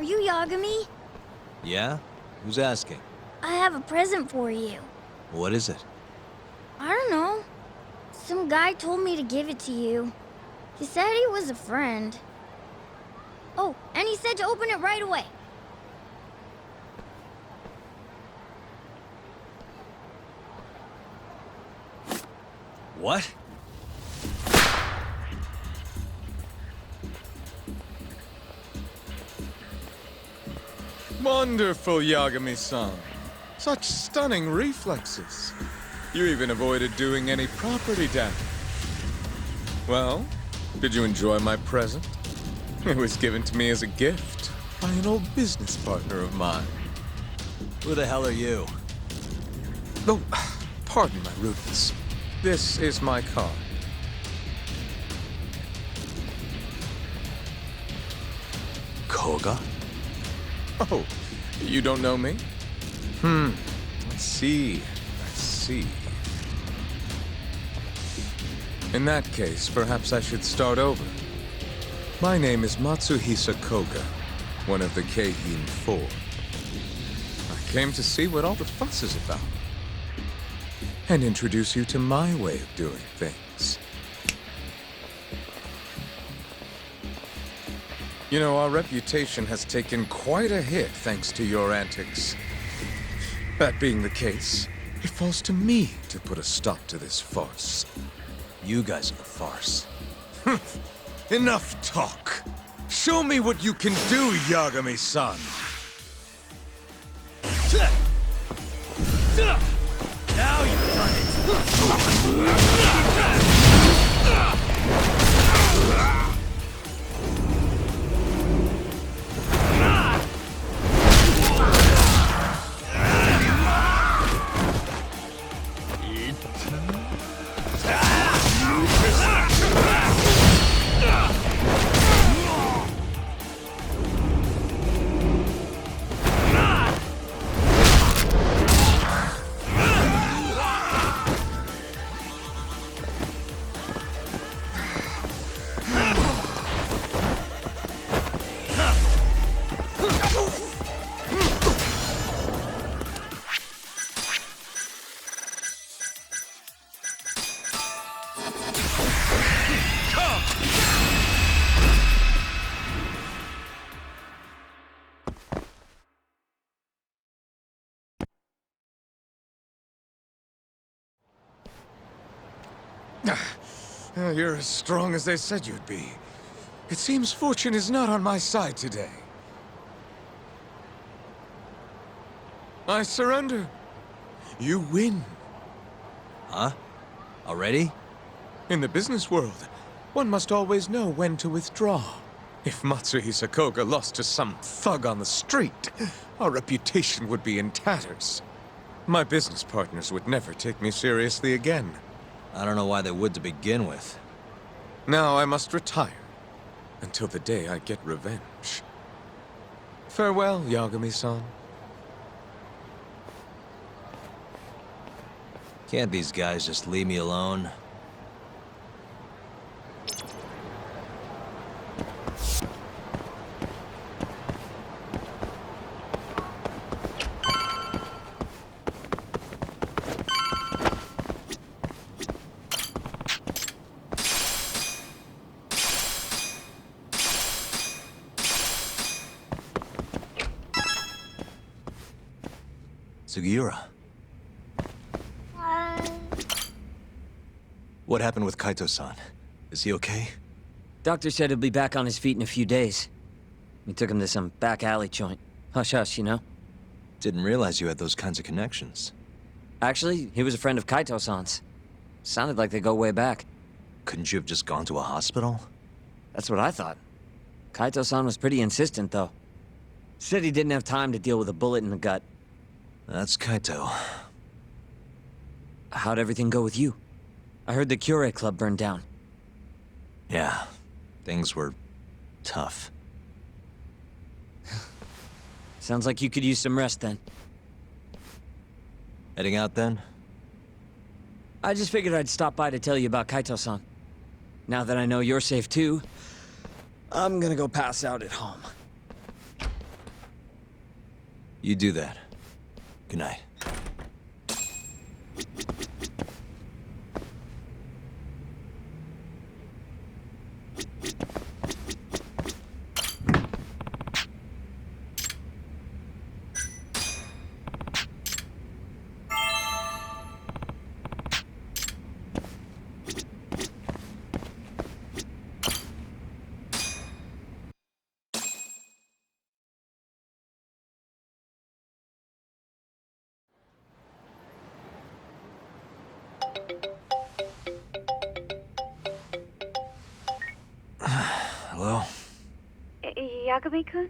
Are you Yagami? Yeah? Who's asking? I have a present for you. What is it? I don't know. Some guy told me to give it to you. He said he was a friend. Oh, and he said to open it right away. What? Wonderful, Yagami-san. Such stunning reflexes. You even avoided doing any property damage. Well, did you enjoy my present? It was given to me as a gift by an old business partner of mine. Who the hell are you? Oh, pardon my rudeness. This is my card. Koga? Oh, you don't know me? I see. In that case, perhaps I should start over. My name is Matsuhisa Koga, one of the Keihin 4. I came to see what all the fuss is about, and introduce you to my way of doing things. You know, our reputation has taken quite a hit thanks to your antics. That being the case, it falls to me to put a stop to this farce. You guys are the farce. Enough talk! Show me what you can do, Yagami-san! Now you've done it! You're as strong as they said you'd be. It seems fortune is not on my side today. I surrender. You win. Huh? Already? In the business world, one must always know when to withdraw. If Matsuhisa Koga lost to some thug on the street, our reputation would be in tatters. My business partners would never take me seriously again. I don't know why they would to begin with. Now I must retire, until the day I get revenge. Farewell, Yagami-san. Can't these guys just leave me alone? Sugiura. What happened with Kaito-san? Is he okay? Doctor said he'll be back on his feet in a few days. We took him to some back alley joint. Hush-hush, you know? Didn't realize you had those kinds of connections. Actually, he was a friend of Kaito-san's. Sounded like they go way back. Couldn't you have just gone to a hospital? That's what I thought. Kaito-san was pretty insistent, though. Said he didn't have time to deal with a bullet in the gut. That's Kaito. How'd everything go with you? I heard the Cure Club burned down. Yeah, things were tough. Sounds like you could use some rest then. Heading out then? I just figured I'd stop by to tell you about Kaito-san. Now that I know you're safe too, I'm gonna go pass out at home. You do that. Good night. Hello? Yagami-kun?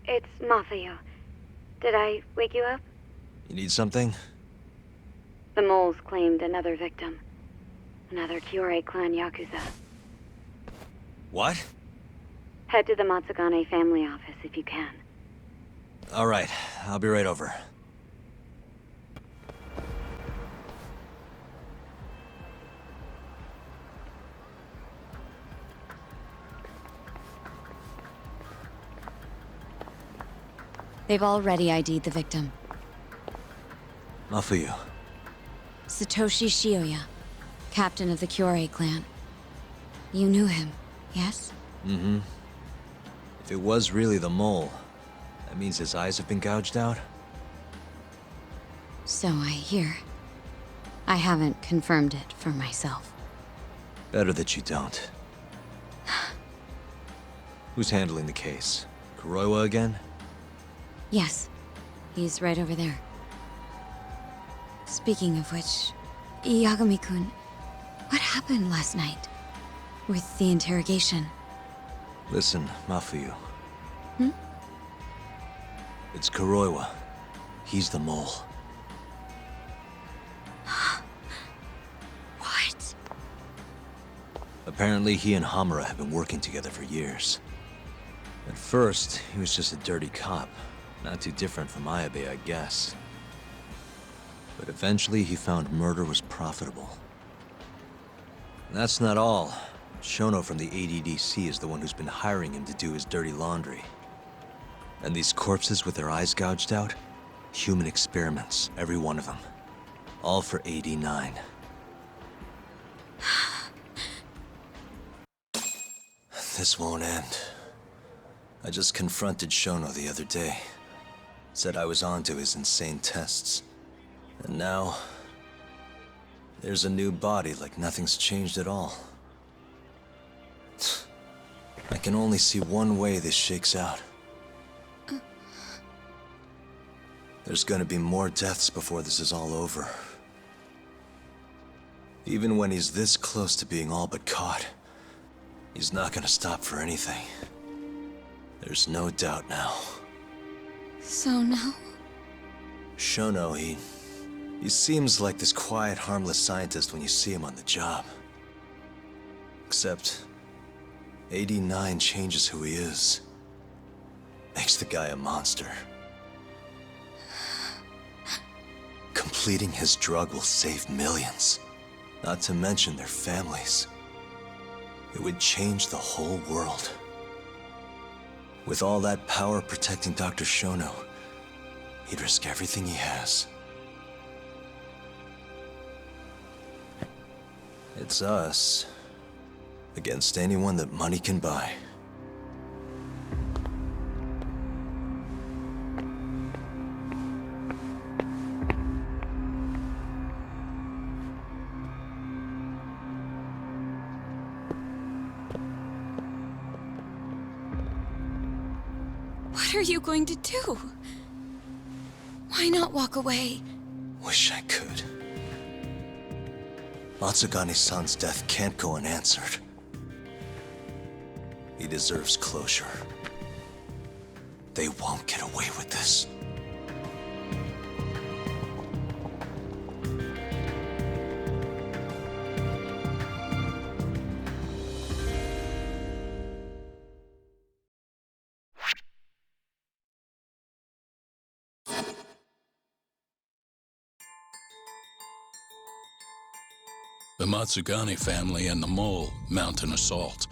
It's Mafuyu. Did I wake you up? You need something? The moles claimed another victim. Another Kyorei clan Yakuza. What? Head to the Matsugane family office if you can. All right, I'll be right over. They've already ID'd the victim. Mafuyu. Satoshi Shioya, captain of the Kyorei clan. You knew him, yes? Mm-hmm. If it was really the mole, that means his eyes have been gouged out? So I hear. I haven't confirmed it for myself. Better that you don't. Who's handling the case? Kuroiwa again? Yes, he's right over there. Speaking of which, Yagami-kun, what happened last night? With the interrogation? Listen, Mafuyu. Hmm? It's Kuroiwa. He's the mole. What? Apparently he and Hamura have been working together for years. At first, he was just a dirty cop. Not too different from Ayabe, I guess. But eventually he found murder was profitable. And that's not all. Shono from the ADDC is the one who's been hiring him to do his dirty laundry. And these corpses with their eyes gouged out? Human experiments, every one of them. All for 89. This won't end. I just confronted Shono the other day. Said I was onto his insane tests. And now... there's a new body like nothing's changed at all. I can only see one way this shakes out. There's gonna be more deaths before this is all over. Even when he's this close to being all but caught, he's not gonna stop for anything. There's no doubt now. So now? Shono, he seems like this quiet, harmless scientist when you see him on the job. Except, 89 changes who he is. Makes the guy a monster. Completing his drug will save millions. Not to mention their families. It would change the whole world. With all that power protecting Dr. Shono, he'd risk everything he has. It's us against anyone that money can buy. What are you going to do? Why not walk away? Wish I could. Matsugane-san's death can't go unanswered. He deserves closure. They won't get away with this. The Matsugane family and the Mole mount an assault,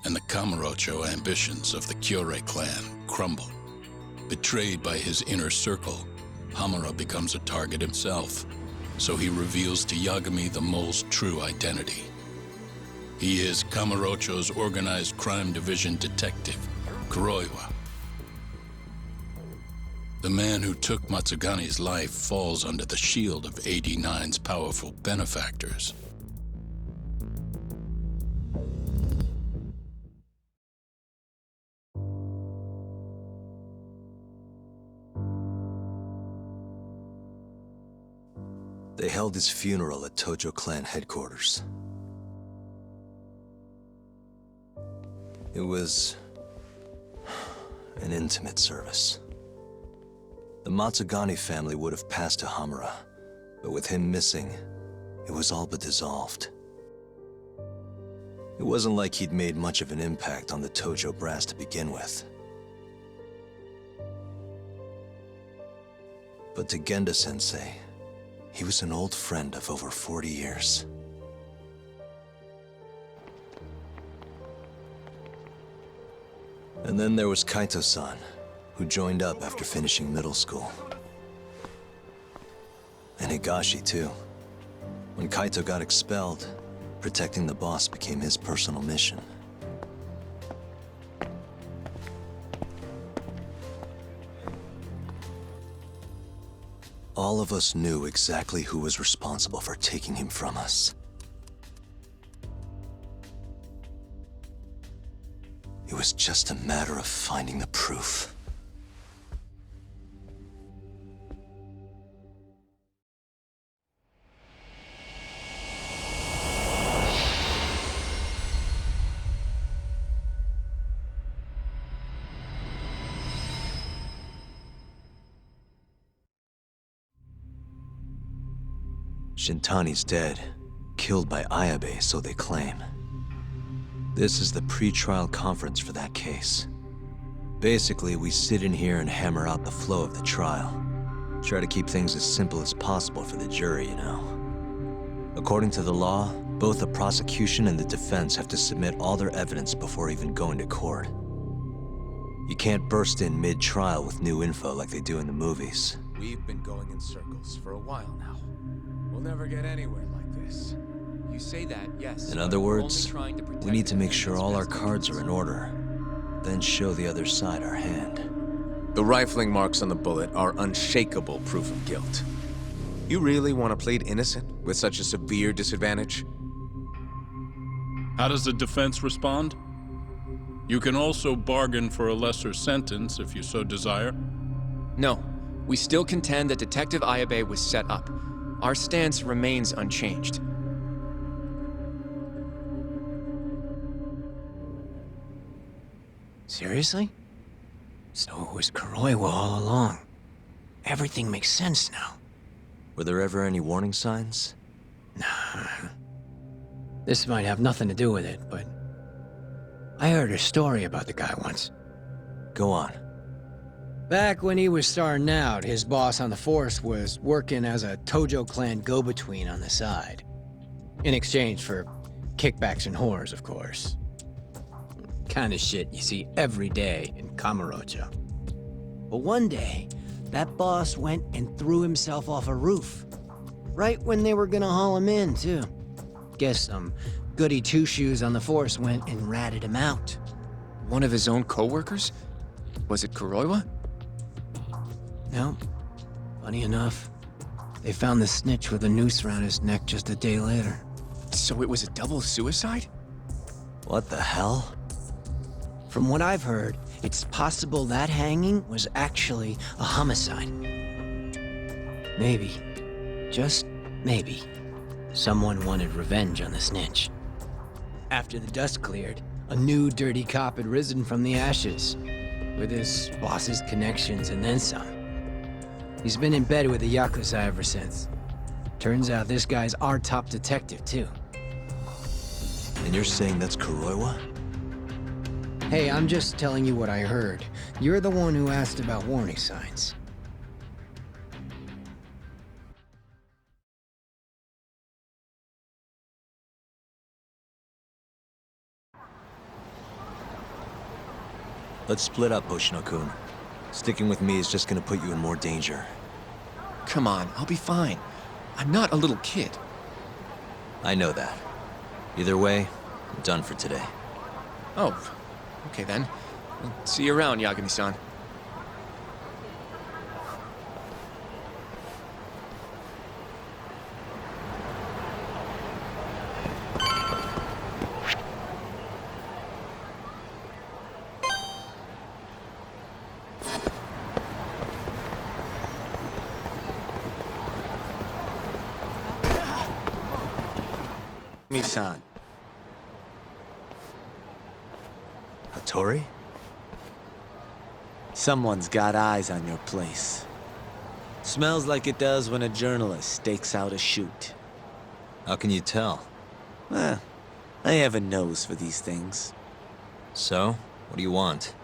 and the Kamurocho ambitions of the Kyorei clan crumble. Betrayed by his inner circle, Hamura becomes a target himself, so he reveals to Yagami the mole's true identity. He is Kamurocho's organized crime division detective, Kuroiwa. The man who took Matsugane's life falls under the shield of 89's powerful benefactors. They held his funeral at Tojo clan headquarters. It was an intimate service. The Matsugane family would have passed to Hamura, but with him missing, it was all but dissolved. It wasn't like he'd made much of an impact on the Tojo brass to begin with. But to Genda-sensei, he was an old friend of over 40 years. And then there was Kaito-san, who joined up after finishing middle school. And Higashi, too. When Kaito got expelled, protecting the boss became his personal mission. All of us knew exactly who was responsible for taking him from us. It was just a matter of finding the proof. Shintani's dead, killed by Ayabe, so they claim. This is the pre-trial conference for that case. Basically, we sit in here and hammer out the flow of the trial. Try to keep things as simple as possible for the jury, you know. According to the law, both the prosecution and the defense have to submit all their evidence before even going to court. You can't burst in mid-trial with new info like they do in the movies. We've been going in circles for a while now. We'll never get anywhere like this. You say that, yes. In other words, only trying to protect we need to the make sure all our defendant's cards are in best order, then show the other side our hand. The rifling marks on the bullet are unshakable proof of guilt. You really want to plead innocent with such a severe disadvantage? How does the defense respond? You can also bargain for a lesser sentence if you so desire. No, we still contend that Detective Ayabe was set up. Our stance remains unchanged. Seriously? So it was Kuroiwa all along. Everything makes sense now. Were there ever any warning signs? Nah. This might have nothing to do with it, but I heard a story about the guy once. Go on. Back when he was starting out, his boss on the force was working as a Tojo clan go-between on the side. In exchange for kickbacks and whores, of course. Kind of shit you see every day in Kamurocho. But one day, that boss went and threw himself off a roof. Right when they were gonna haul him in, too. Guess some goody two-shoes on the force went and ratted him out. One of his own co-workers? Was it Kuroiwa? No. Funny enough, they found the snitch with a noose around his neck just a day later. So it was a double suicide? What the hell? From what I've heard, it's possible that hanging was actually a homicide. Maybe, just maybe, someone wanted revenge on the snitch. After the dust cleared, a new dirty cop had risen from the ashes, with his boss's connections and then some. He's been in bed with the Yakuza ever since. Turns out this guy's our top detective, too. And you're saying that's Kuroiwa? Hey, I'm just telling you what I heard. You're the one who asked about warning signs. Let's split up, Hoshino-kun. Sticking with me is just gonna put you in more danger. Come on, I'll be fine. I'm not a little kid. I know that. Either way, I'm done for today. Oh, okay then. I'll see you around, Yagami-san. Yagami-san. Hattori? Someone's got eyes on your place. Smells like it does when a journalist stakes out a shoot. How can you tell? Eh, I have a nose for these things. So, what do you want?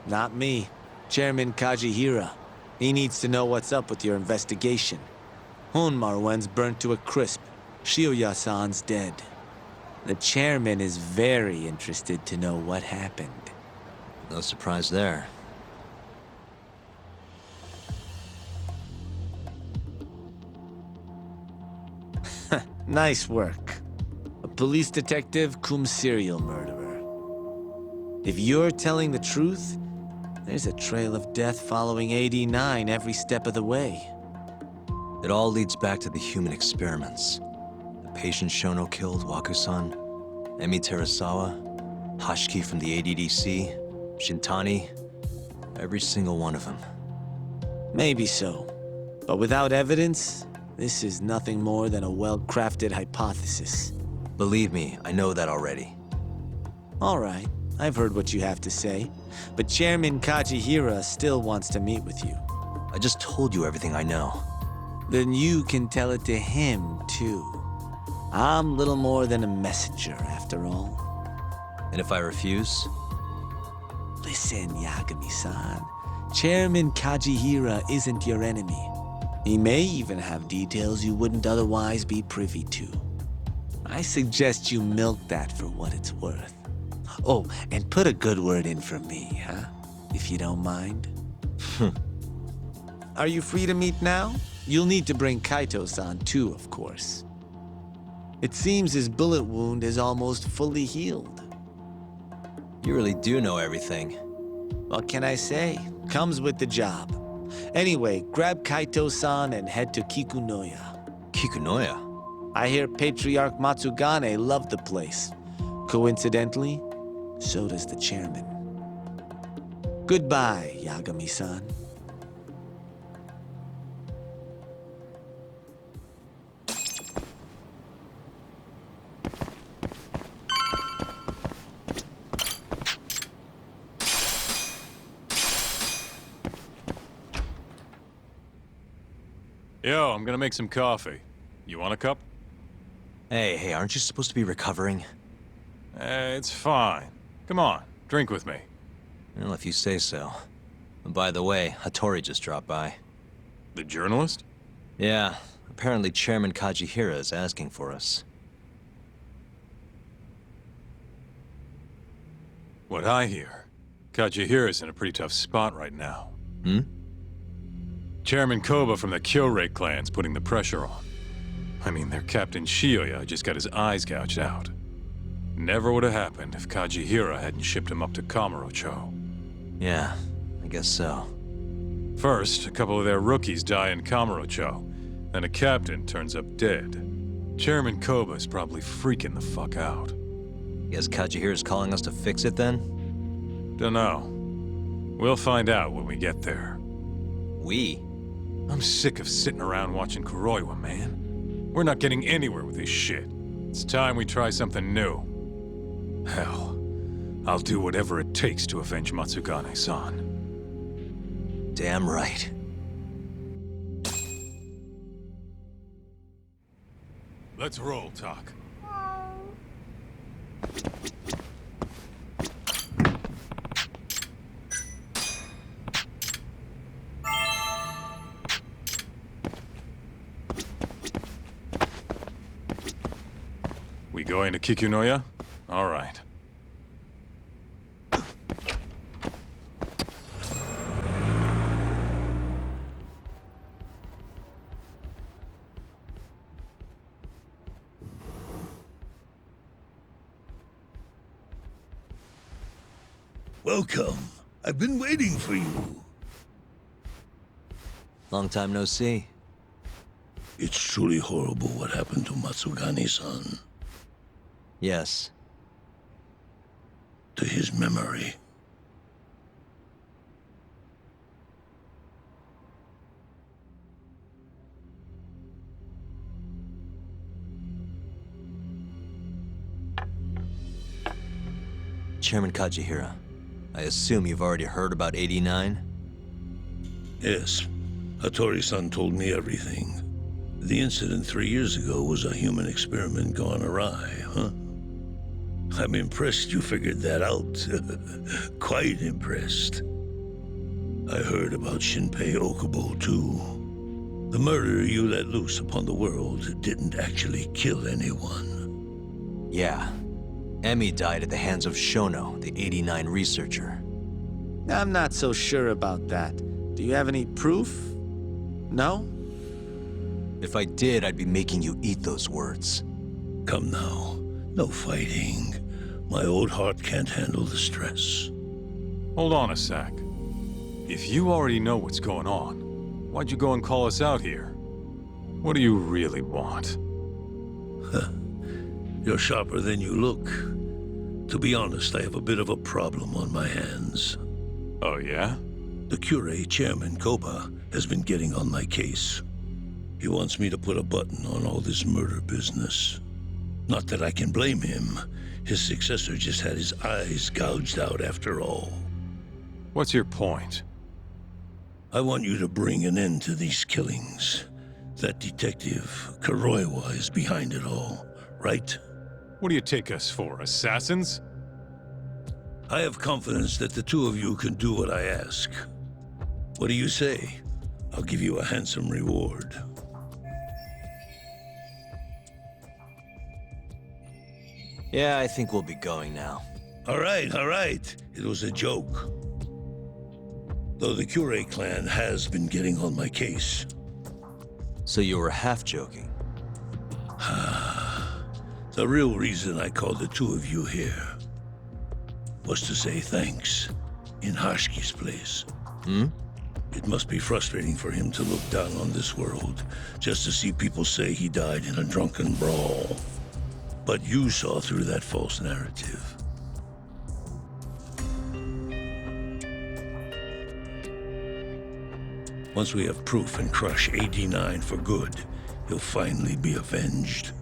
Not me. Chairman Kajihira. He needs to know what's up with your investigation. Honmarwen's burnt to a crisp. Shioya-san's dead. The chairman is very interested to know what happened. No surprise there. Nice work. A police detective cum serial murderer. If you're telling the truth, there's a trail of death following 89 every step of the way. It all leads back to the human experiments. The patient Shono killed, Waku-san, Emi Terasawa, Hashiki from the ADDC, Shintani, every single one of them. Maybe so. But without evidence, this is nothing more than a well-crafted hypothesis. Believe me, I know that already. All right, I've heard what you have to say. But Chairman Kajihira still wants to meet with you. I just told you everything I know. Then you can tell it to him, too. I'm little more than a messenger, after all. And if I refuse? Listen, Yagami-san. Chairman Kajihira isn't your enemy. He may even have details you wouldn't otherwise be privy to. I suggest you milk that for what it's worth. Oh, and put a good word in for me, huh? If you don't mind. Are you free to meet now? You'll need to bring Kaito-san too, of course. It seems his bullet wound is almost fully healed. You really do know everything. What can I say? Comes with the job. Anyway, grab Kaito-san and head to Kikunoya. Kikunoya? I hear Patriarch Matsugane loved the place. Coincidentally, so does the chairman. Goodbye, Yagami-san. Yo, I'm gonna make some coffee. You want a cup? Hey, aren't you supposed to be recovering? It's fine. Come on, drink with me. Well, if you say so. And by the way, Hattori just dropped by. The journalist? Yeah, apparently Chairman Kajihira is asking for us. What I hear, Kajihira's in a pretty tough spot right now. Hmm? Chairman Koba from the Kyorei clan's putting the pressure on. I mean, their Captain Shioya just got his eyes gouged out. Never would have happened if Kajihira hadn't shipped him up to Kamurocho. Yeah, I guess so. First, a couple of their rookies die in Kamurocho, then a captain turns up dead. Chairman Koba's probably freaking the fuck out. Guess Kajihira's calling us to fix it then? Dunno. We'll find out when we get there. We? I'm sick of sitting around watching Kuroiwa, man. We're not getting anywhere with this shit. It's time we try something new. Hell, I'll do whatever it takes to avenge Matsugane-san. Damn right. Let's roll, Talk. We going to Kikunoya? All right. Welcome. I've been waiting for you. Long time no see. It's truly horrible what happened to Matsugani-san. Yes. To his memory. Chairman Kajihira, I assume you've already heard about 89? Yes. Hattori-san told me everything. The incident 3 years ago was a human experiment gone awry, huh? I'm impressed you figured that out. Quite impressed. I heard about Shinpei Okubo, too. The murder you let loose upon the world didn't actually kill anyone. Yeah. Emmy died at the hands of Shono, the 89 researcher. I'm not so sure about that. Do you have any proof? No? If I did, I'd be making you eat those words. Come now. No fighting. My old heart can't handle the stress. Hold on a sec. If you already know what's going on, why'd you go and call us out here? What do you really want? You're sharper than you look. To be honest, I have a bit of a problem on my hands. Oh, yeah? The Cure, Chairman Koba, has been getting on my case. He wants me to put a button on all this murder business. Not that I can blame him. His successor just had his eyes gouged out after all. What's your point? I want you to bring an end to these killings. That detective, Kuroiwa, is behind it all, right? What do you take us for, assassins? I have confidence that the two of you can do what I ask. What do you say? I'll give you a handsome reward. Yeah, I think we'll be going now. All right. It was a joke. Though the Cure clan has been getting on my case. So you were half joking? The real reason I called the two of you here was to say thanks in Hashki's place. It must be frustrating for him to look down on this world just to see people say he died in a drunken brawl. But you saw through that false narrative. Once we have proof and crush AD9 for good, he'll finally be avenged.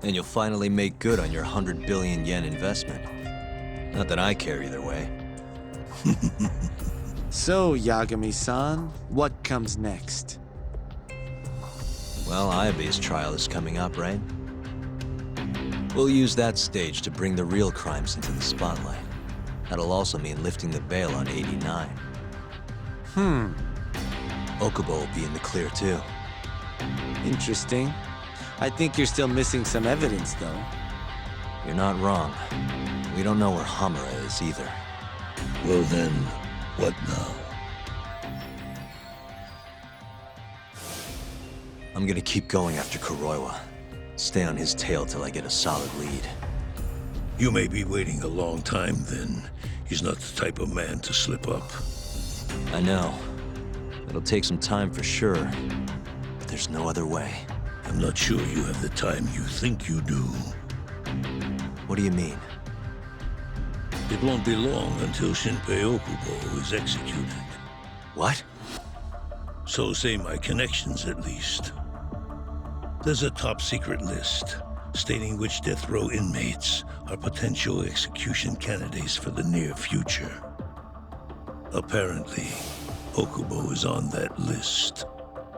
And you'll finally make good on your 100 billion yen investment. Not that I care either way. So, Yagami-san, what comes next? Well, Ayabe's trial is coming up, right? We'll use that stage to bring the real crimes into the spotlight. That'll also mean lifting the bail on 89. Okubo will be in the clear, too. Interesting. I think you're still missing some evidence, though. You're not wrong. We don't know where Hamura is, either. Well then, what now? I'm gonna keep going after Kuroiwa. Stay on his tail till I get a solid lead. You may be waiting a long time then. He's not the type of man to slip up. I know. It'll take some time for sure, but there's no other way. I'm not sure you have the time you think you do. What do you mean? It won't be long until Shinpei Okubo is executed. What? So say my connections, at least. There's a top-secret list stating which death row inmates are potential execution candidates for the near future. Apparently, Okubo is on that list.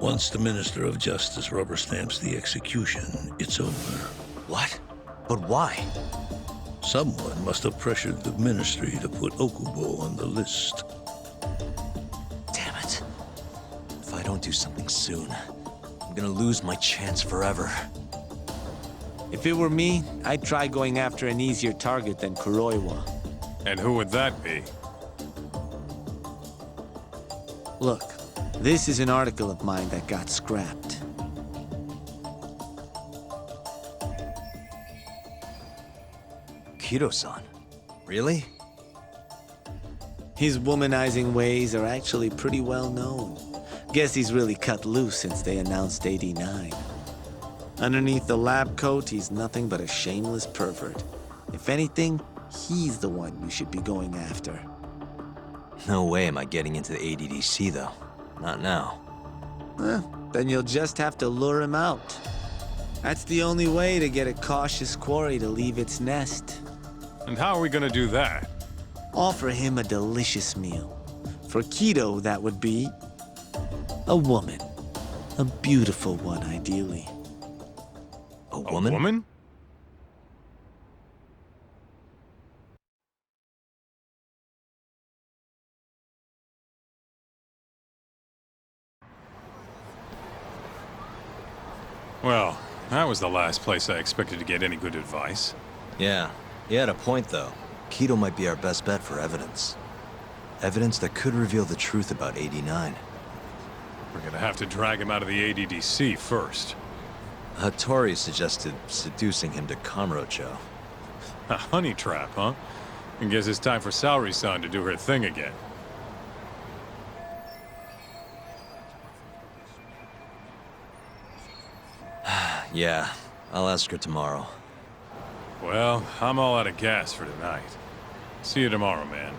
Once the Minister of Justice rubber stamps the execution, it's over. What? But why? Someone must have pressured the Ministry to put Okubo on the list. Damn it. If I don't do something soon, I'm gonna lose my chance forever. If it were me, I'd try going after an easier target than Kuroiwa. And who would that be? Look, this is an article of mine that got scrapped. Kido-san? Really? His womanizing ways are actually pretty well known. Guess he's really cut loose since they announced 89. Underneath the lab coat, he's nothing but a shameless pervert. If anything, he's the one you should be going after. No way am I getting into the ADDC, though. Not now. Then you'll just have to lure him out. That's the only way to get a cautious quarry to leave its nest. And how are we gonna do that? Offer him a delicious meal. For Keto, that would be a woman. A beautiful one, ideally. A woman? A woman? Well, that was the last place I expected to get any good advice. Yeah, he had a point, though. Keto might be our best bet for evidence. Evidence that could reveal the truth about 89. We're gonna have to drag him out of the ADDC first. Hattori suggested seducing him to Kamurocho. A honey trap, huh? I guess it's time for Saori-san to do her thing again. Yeah, I'll ask her tomorrow. Well, I'm all out of gas for tonight. See you tomorrow, man.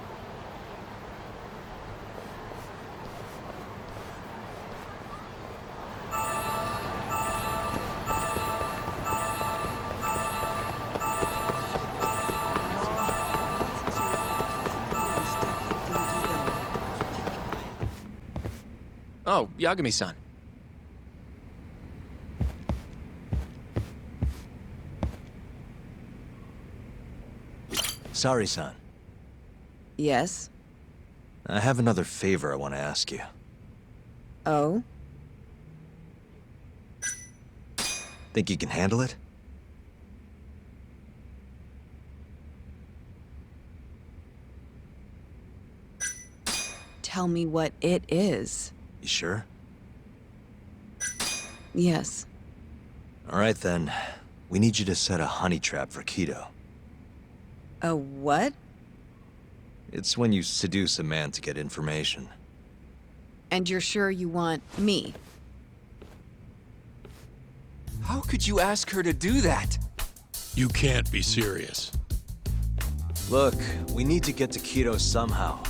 Oh, Yagami-san. Saori-san, Yes? I have another favor I want to ask you. Oh? Think you can handle it? Tell me what it is. You sure? Yes. All right, then. We need you to set a honey trap for Keto. A what? It's when you seduce a man to get information. And you're sure you want me? How could you ask her to do that? You can't be serious. Look, we need to get to Keto somehow.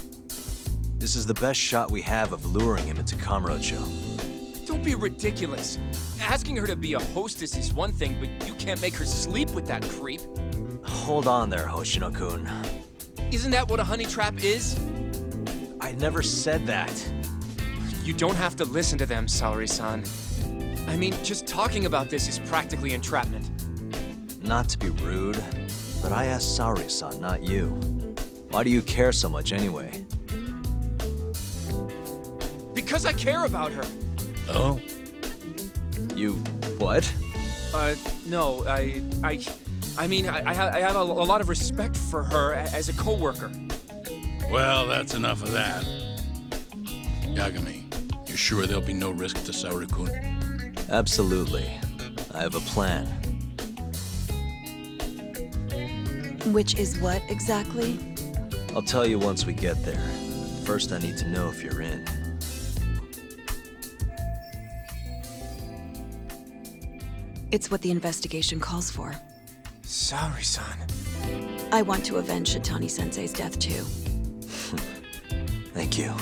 This is the best shot we have of luring him into Kamurocho. Don't be ridiculous. Asking her to be a hostess is one thing, but you can't make her sleep with that creep. Hold on there, Hoshino-kun. Isn't that what a honey trap is? I never said that. You don't have to listen to them, Saori-san. I mean, just talking about this is practically entrapment. Not to be rude, but I asked Saori-san, not you. Why do you care so much anyway? Because I care about her. Oh? You... what? No, I mean, I have a lot of respect for her as a co-worker. Well, that's enough of that. Yagami, you sure there'll be no risk to Saori-kun? Absolutely. I have a plan. Which is what exactly? I'll tell you once we get there. First, I need to know if you're in. It's what the investigation calls for. Saori-san. I want to avenge Shitani-sensei's death, too. Thank you.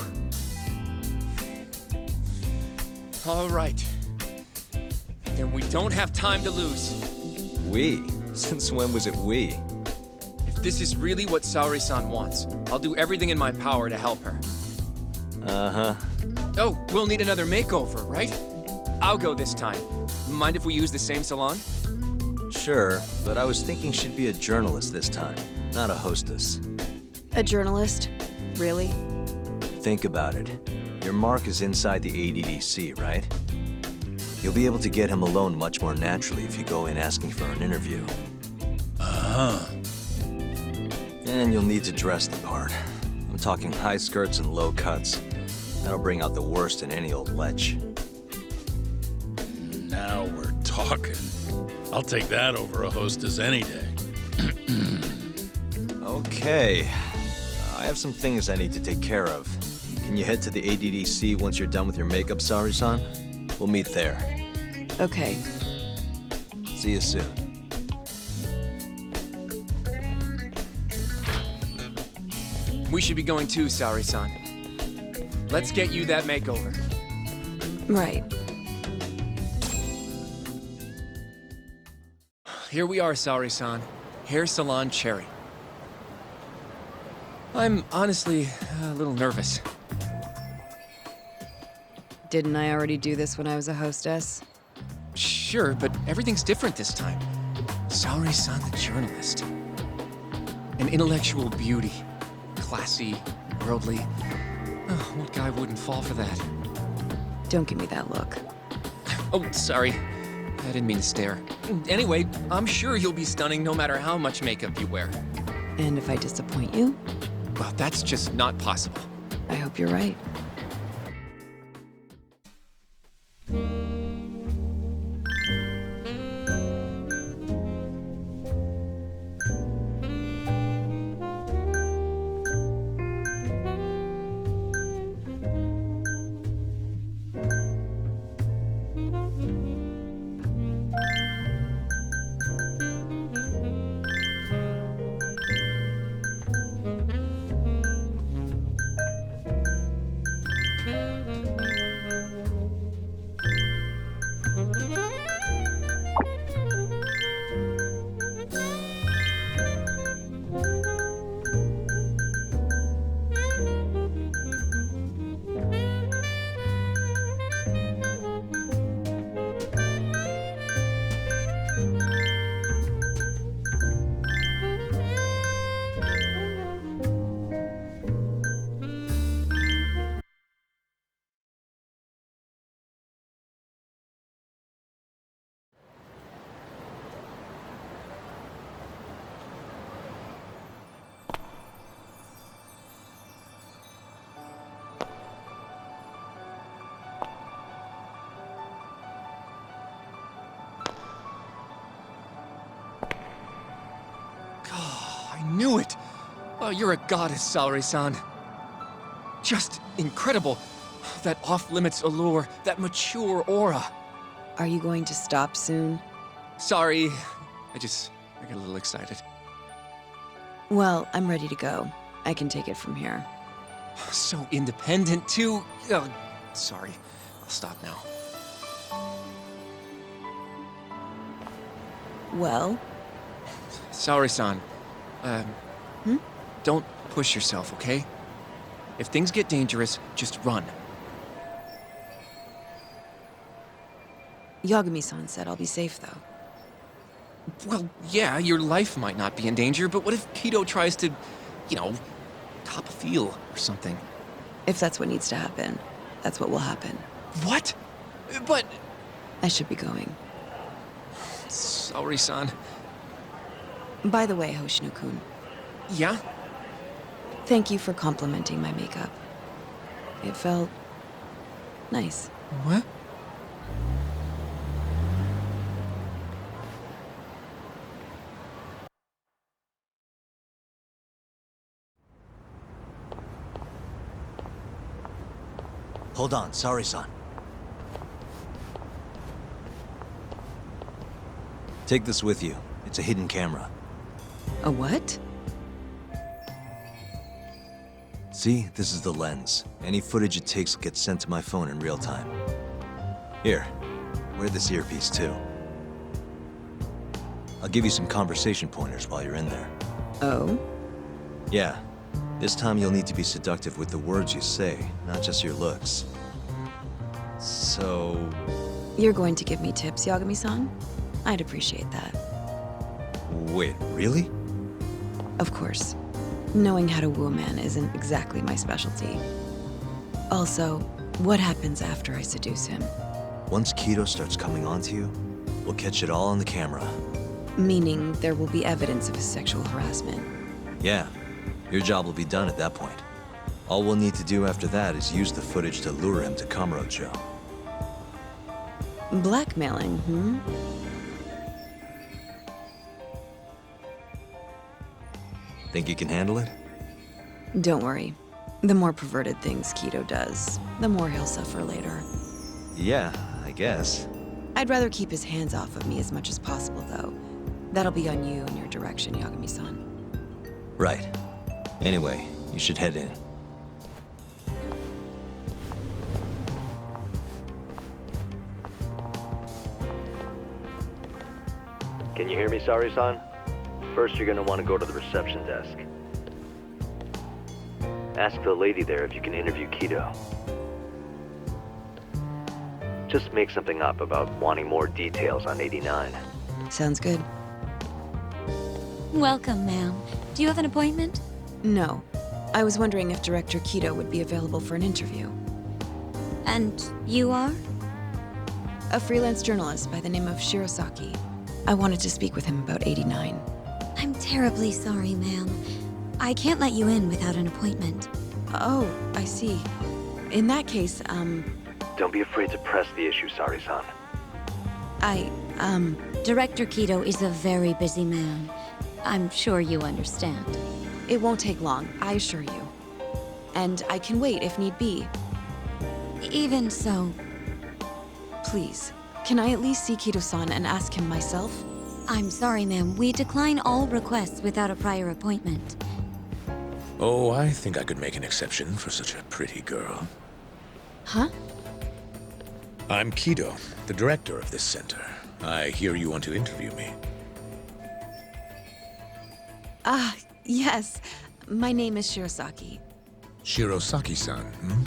All right. Then we don't have time to lose. We? Since when was it we? If this is really what Saori-san wants, I'll do everything in my power to help her. Uh-huh. Oh, we'll need another makeover, right? I'll go this time. Mind if we use the same salon? Sure, but I was thinking she'd be a journalist this time, not a hostess. A journalist? Really? Think about it. Your mark is inside the ADDC, right? You'll be able to get him alone much more naturally if you go in asking for an interview. Uh-huh. And you'll need to dress the part. I'm talking high skirts and low cuts. That'll bring out the worst in any old lech. Now we're talking. I'll take that over a hostess any day. Okay. I have some things I need to take care of. Can you head to the ADDC once you're done with your makeup, Sari-san? We'll meet there. Okay. See you soon. We should be going too, Sari-san. Let's get you that makeover. Right. Here we are, Sari-san. Hair Salon Cherry. I'm honestly a little nervous. Didn't I already do this when I was a hostess? Sure, but everything's different this time. Sari-san the journalist. An intellectual beauty. Classy, worldly. Oh, what guy wouldn't fall for that? Don't give me that look. Oh, sorry. I didn't mean to stare. Anyway, I'm sure you'll be stunning no matter how much makeup you wear. And if I disappoint you? Well, that's just not possible. I hope you're right. I knew it! Oh, you're a goddess, Sari-san. Just incredible. That off-limits allure, that mature aura. Are you going to stop soon? Sorry, I got a little excited. Well, I'm ready to go. I can take it from here. So independent, too. Oh, sorry. I'll stop now. Well? Sari-san, don't push yourself, okay? If things get dangerous, just run. Yagami-san said I'll be safe, though. Well, yeah, your life might not be in danger, but what if Kido tries to, cop a feel or something? If that's what needs to happen, that's what will happen. What? But... I should be going. Sari-san. By the way, Hoshino-kun. Yeah? Thank you for complimenting my makeup. It felt... nice. What? Hold on, Sari-san. Take this with you. It's a hidden camera. A what? See, this is the lens. Any footage it takes gets sent to my phone in real time. Here, wear this earpiece too. I'll give you some conversation pointers while you're in there. Oh? Yeah. This time you'll need to be seductive with the words you say, not just your looks. So... You're going to give me tips, Yagami-san? I'd appreciate that. Wait, really? Of course. Knowing how to woo a man isn't exactly my specialty. Also, what happens after I seduce him? Once Kido starts coming onto you, we'll catch it all on the camera. Meaning there will be evidence of his sexual harassment. Yeah. Your job will be done at that point. All we'll need to do after that is use the footage to lure him to Kamurocho. Blackmailing, Think you can handle it? Don't worry. The more perverted things Kido does, the more he'll suffer later. Yeah, I guess. I'd rather keep his hands off of me as much as possible, though. That'll be on you and your direction, Yagami-san. Right. Anyway, you should head in. Can you hear me, Sari-san? First, you're gonna want to go to the reception desk. Ask the lady there if you can interview Kido. Just make something up about wanting more details on 89. Sounds good. Welcome, ma'am. Do you have an appointment? No. I was wondering if Director Kido would be available for an interview. And you are? A freelance journalist by the name of Shirosaki. I wanted to speak with him about 89. I'm terribly sorry, ma'am. I can't let you in without an appointment. Oh, I see. In that case, Don't be afraid to press the issue, Sari-san. Director Kido is a very busy man. I'm sure you understand. It won't take long, I assure you. And I can wait if need be. Even so... Please, can I at least see Kido-san and ask him myself? I'm sorry, ma'am. We decline all requests without a prior appointment. Oh, I think I could make an exception for such a pretty girl. Huh? I'm Kido, the director of this center. I hear you want to interview me. Ah, yes. My name is Shirosaki. Shirosaki-san, hmm?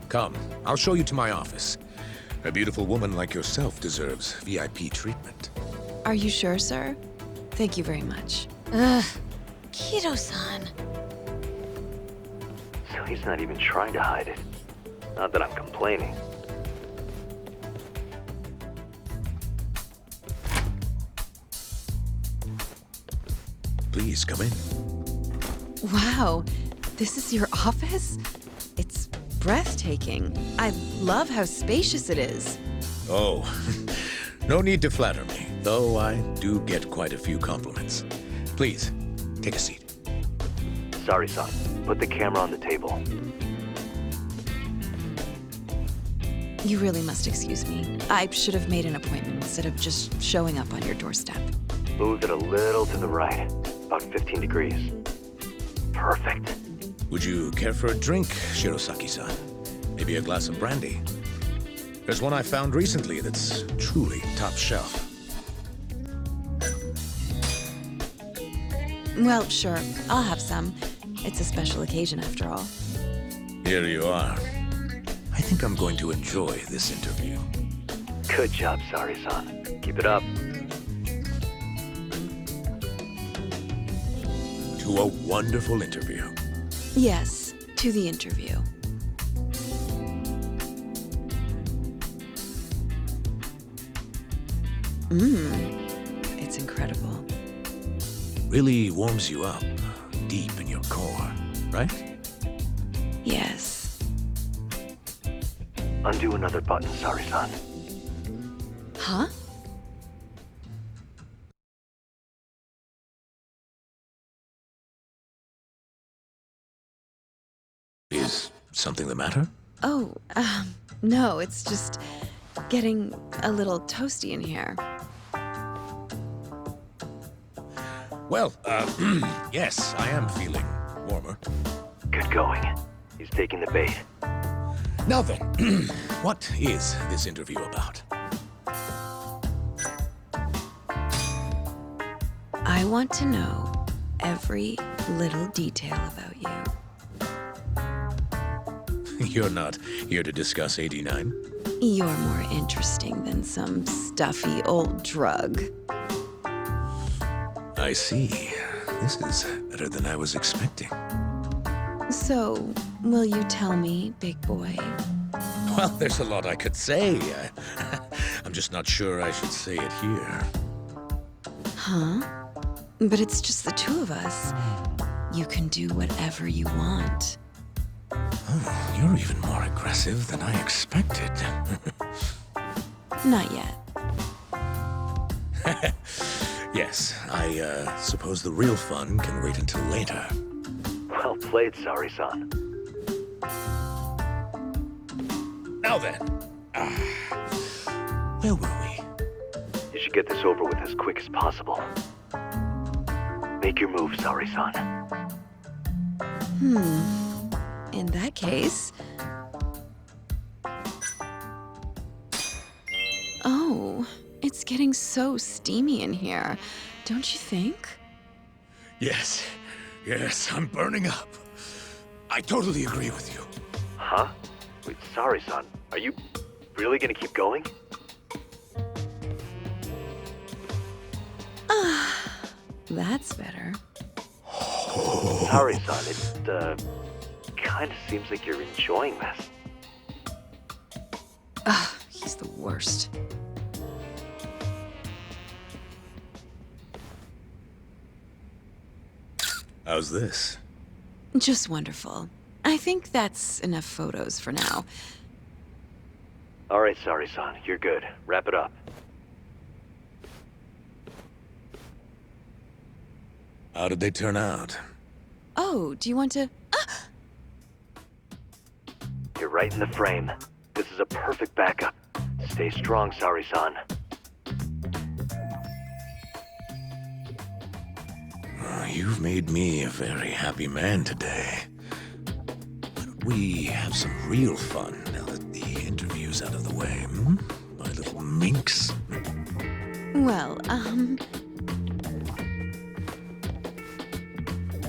Come, I'll show you to my office. A beautiful woman like yourself deserves VIP treatment. Are you sure, sir? Thank you very much. Ugh. Kido-san. So he's not even trying to hide it. Not that I'm complaining. Please, come in. Wow, this is your office? It's breathtaking. I love how spacious it is. Oh, no need to flatter me, though I do get quite a few compliments. Please, take a seat. Sari-san, put the camera on the table. You really must excuse me. I should have made an appointment instead of just showing up on your doorstep. Move it a little to the right, about 15 degrees. Perfect. Would you care for a drink, Shirosaki-san? Maybe a glass of brandy? There's one I found recently that's truly top shelf. Well, sure. I'll have some. It's a special occasion after all. Here you are. I think I'm going to enjoy this interview. Good job, Sari-san. Keep it up. To a wonderful interview. Yes, to the interview. It's incredible. Really warms you up, deep in your core, right? Yes. Undo another button, Sari-san. Huh? Is something the matter? Oh, no, it's just getting a little toasty in here. Well, yes, I am feeling warmer. Good going. He's taking the bait. Now then, what is this interview about? I want to know every little detail about you. You're not here to discuss 89? You're more interesting than some stuffy old drug. I see. This is better than I was expecting. So, will you tell me, big boy? Well, there's a lot I could say. I'm just not sure I should say it here. Huh? But it's just the two of us. You can do whatever you want. Oh, you're even more aggressive than I expected. Not yet. Yes, I suppose the real fun can wait until later. played, Sari-san. Now then. Where were we? You should get this over with as quick as possible. Make your move, Sari-san. In that case... Oh, it's getting so steamy in here, don't you think? Yes. Yes, I'm burning up. I totally agree with you. Huh? Wait, Sari-san, are you really gonna keep going? That's better. Sari-san, it, kinda seems like you're enjoying this. He's the worst. How's this? Just wonderful. I think that's enough photos for now. Alright, Sari-san, you're good. Wrap it up. How did they turn out? Oh, do you want to... You're right in the frame. This is a perfect backup. Stay strong, Sari-san. You've made me a very happy man today. Why don't we have some real fun now that the interview's out of the way, hmm? My little minx. Well,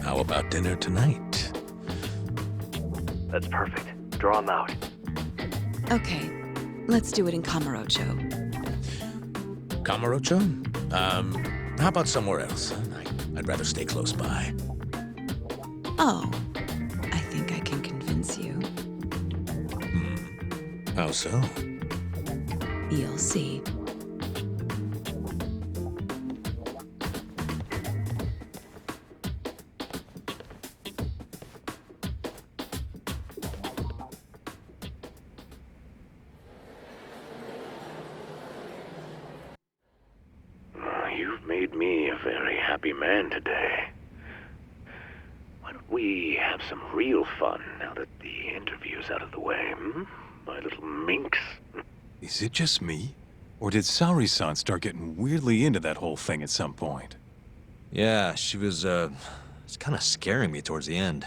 How about dinner tonight? That's perfect. Draw him out. Okay, let's do it in Kamurocho. Kamurocho? How about somewhere else? I'd rather stay close by. Oh, I think I can convince you. How so? You'll see. You've made me a very happy man today. Why don't we have some real fun now that the interview's out of the way, hmm? My little minx. Is it just me? Or did Sari-san start getting weirdly into that whole thing at some point? Yeah, she was, it's kind of scaring me towards the end.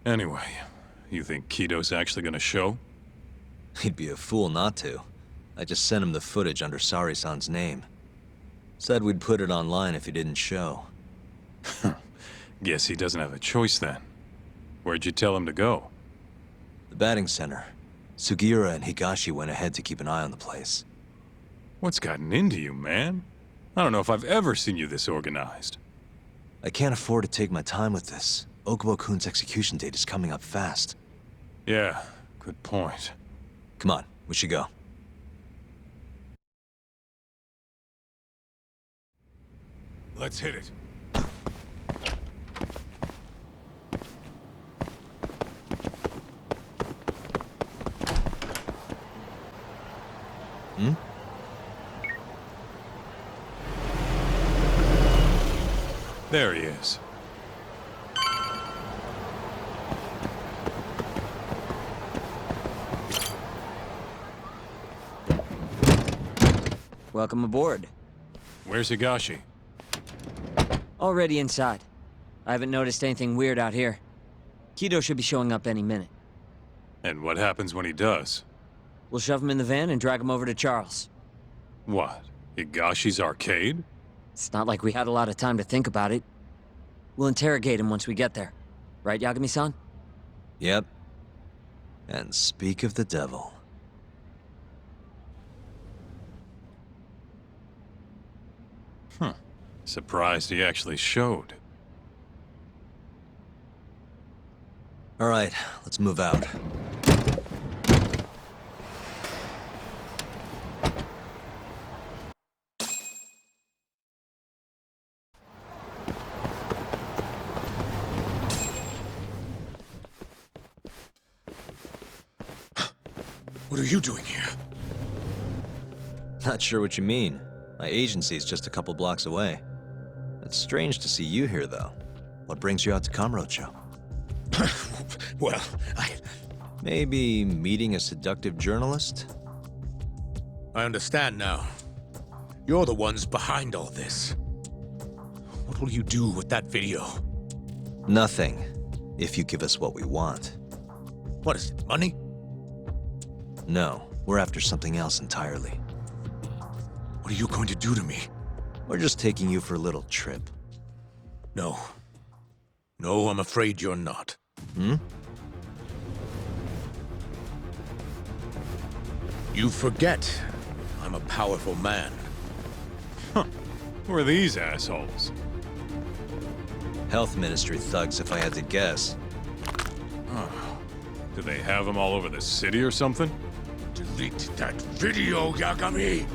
Anyway, you think Kido's actually gonna show? He'd be a fool not to. I just sent him the footage under Sari-san's name. Said we'd put it online if he didn't show. Guess he doesn't have a choice then. Where'd you tell him to go? The batting center. Sugiura and Higashi went ahead to keep an eye on the place. What's gotten into you, man? I don't know if I've ever seen you this organized. I can't afford to take my time with this. Okubo-kun's execution date is coming up fast. Yeah, good point. Come on, we should go. Let's hit it. Hmm? There he is. Welcome aboard. Where's Higashi? Already inside. I haven't noticed anything weird out here. Kido should be showing up any minute. And what happens when he does? We'll shove him in the van and drag him over to Charles. What? Higashi's arcade? It's not like we had a lot of time to think about it. We'll interrogate him once we get there. Right, Yagami-san? Yep. And speak of the devil. Surprised he actually showed. All right, let's move out. What are you doing here? Not sure what you mean. My agency's just a couple blocks away. It's strange to see you here, though. What brings you out to Kamurocho? Well, Maybe meeting a seductive journalist? I understand now. You're the ones behind all this. What will you do with that video? Nothing, if you give us what we want. What is it, money? No, we're after something else entirely. What are you going to do to me? We're just taking you for a little trip. No. No, I'm afraid you're not. Hmm? You forget I'm a powerful man. Huh. Who are these assholes? Health Ministry thugs, if I had to guess. Oh. Do they have them all over the city or something? Delete that video, Yagami!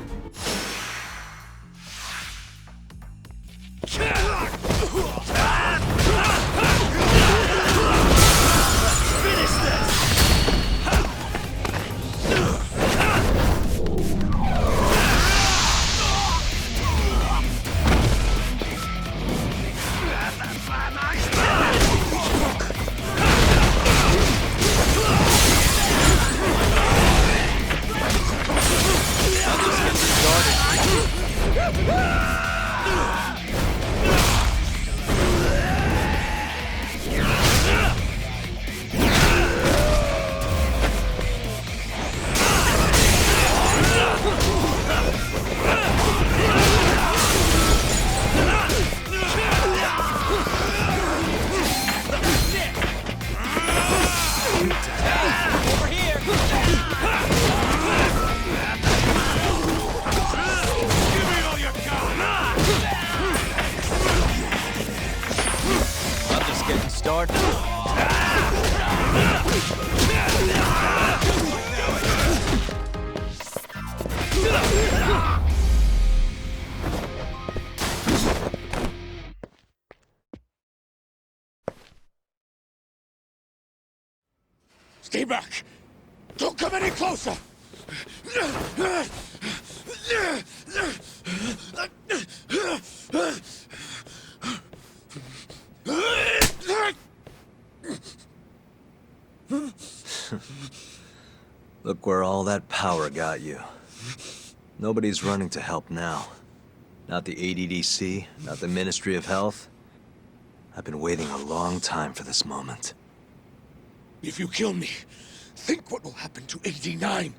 Stay back! Don't come any closer! Look where all that power got you. Nobody's running to help now. Not the ADDC, not the Ministry of Health. I've been waiting a long time for this moment. If you kill me, think what will happen to 89.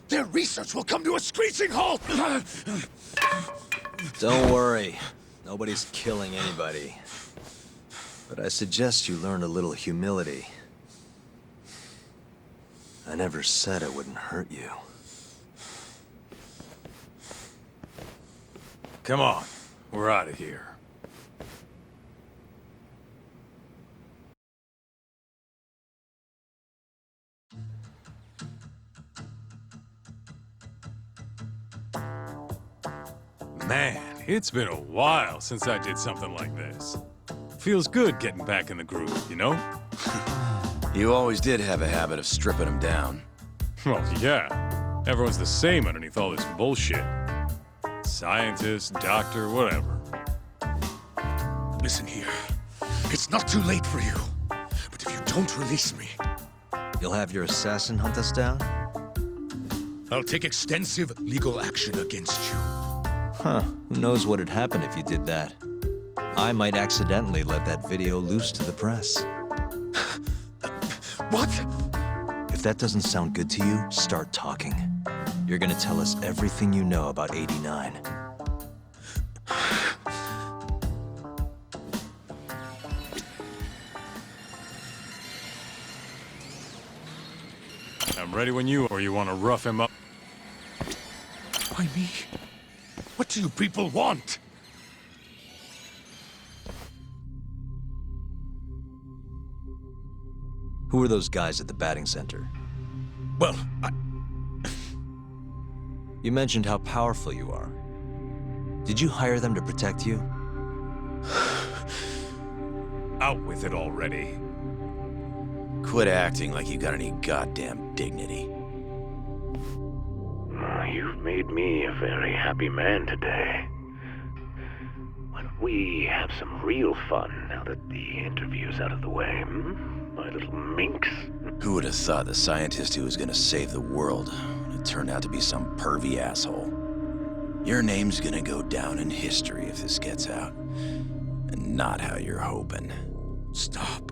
Their research will come to a screeching halt! Don't worry. Nobody's killing anybody. But I suggest you learn a little humility. I never said it wouldn't hurt you. Come on, we're out of here. Man, it's been a while since I did something like this. Feels good getting back in the groove, you know? You always did have a habit of stripping them down. Well, yeah. Everyone's the same underneath all this bullshit. Scientist, doctor, whatever. Listen here. It's not too late for you. But if you don't release me... You'll have your assassin hunt us down? I'll take extensive legal action against you. Huh. Who knows what'd happen if you did that? I might accidentally let that video loose to the press. What? If that doesn't sound good to you, start talking. You're gonna tell us everything you know about 89. I'm ready when you, or you want to rough him up. Why me? What do you people want? Who are those guys at the batting center? Well, You mentioned how powerful you are. Did you hire them to protect you? Out with it already. Quit acting like you got any goddamn dignity. You've made me a very happy man today. Why don't we have some real fun now that the interview's out of the way, hmm? my little minx. Who would have thought the scientist who was gonna save the world would turn out to be some pervy asshole? Your name's gonna go down in history if this gets out. And not how you're hoping. Stop.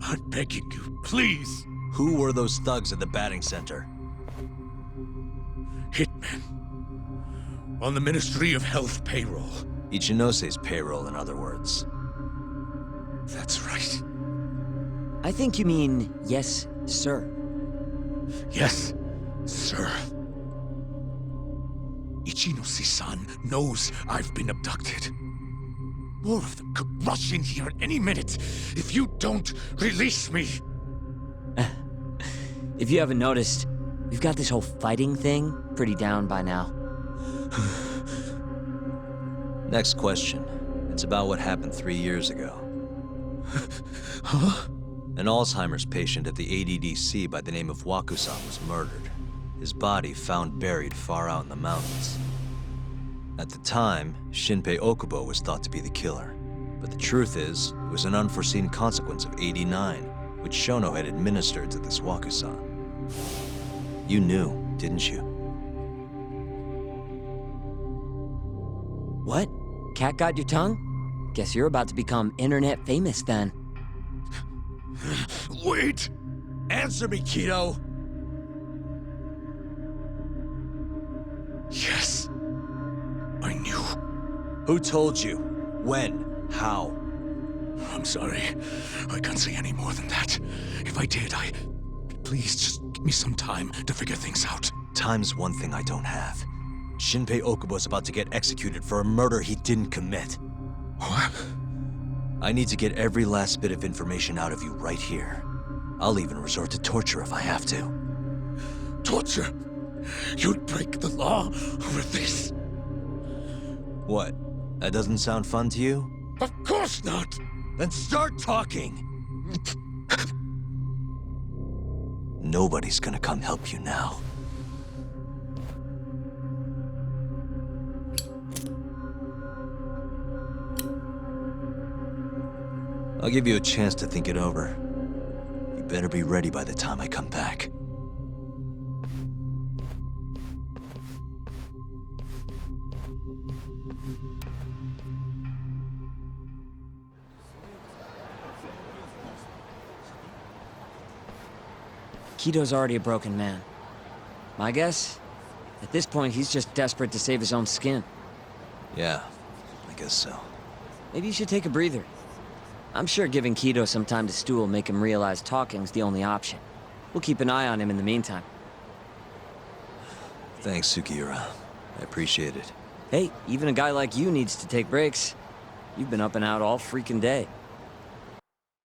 I'm begging you, please. Who were those thugs at the batting center? Hitmen. On the Ministry of Health payroll. Ichinose's payroll, in other words. That's right. I think you mean, yes, sir. Yes, sir. Ichinose-san knows I've been abducted. More of them could rush in here at any minute if you don't release me. If you haven't noticed, we've got this whole fighting thing pretty down by now. Next question. It's about what happened 3 years ago. Huh? An Alzheimer's patient at the ADDC by the name of Waku-san was murdered. His body found buried far out in the mountains. At the time, Shinpei Okubo was thought to be the killer. But the truth is, it was an unforeseen consequence of 89, which Shono had administered to this Waku-san. You knew, didn't you? What? Cat got your tongue? Guess you're about to become internet famous then. Wait! Answer me, Kido! Yes. I knew. Who told you? When? How? I'm sorry. I can't say any more than that. If I did, Please, just give me some time to figure things out. Time's one thing I don't have. Shinpei Okubo's about to get executed for a murder he didn't commit. What? I need to get every last bit of information out of you right here. I'll even resort to torture if I have to. Torture? You'd break the law over this? What? That doesn't sound fun to you? Of course not! Then start talking! Nobody's gonna come help you now. I'll give you a chance to think it over. You better be ready by the time I come back. Kido's already a broken man. My guess? At this point, he's just desperate to save his own skin. Yeah, I guess so. Maybe you should take a breather. I'm sure giving Kido some time to stew will make him realize talking's the only option. We'll keep an eye on him in the meantime. Thanks, Sugiura. I appreciate it. Hey, even a guy like you needs to take breaks. You've been up and out all freaking day.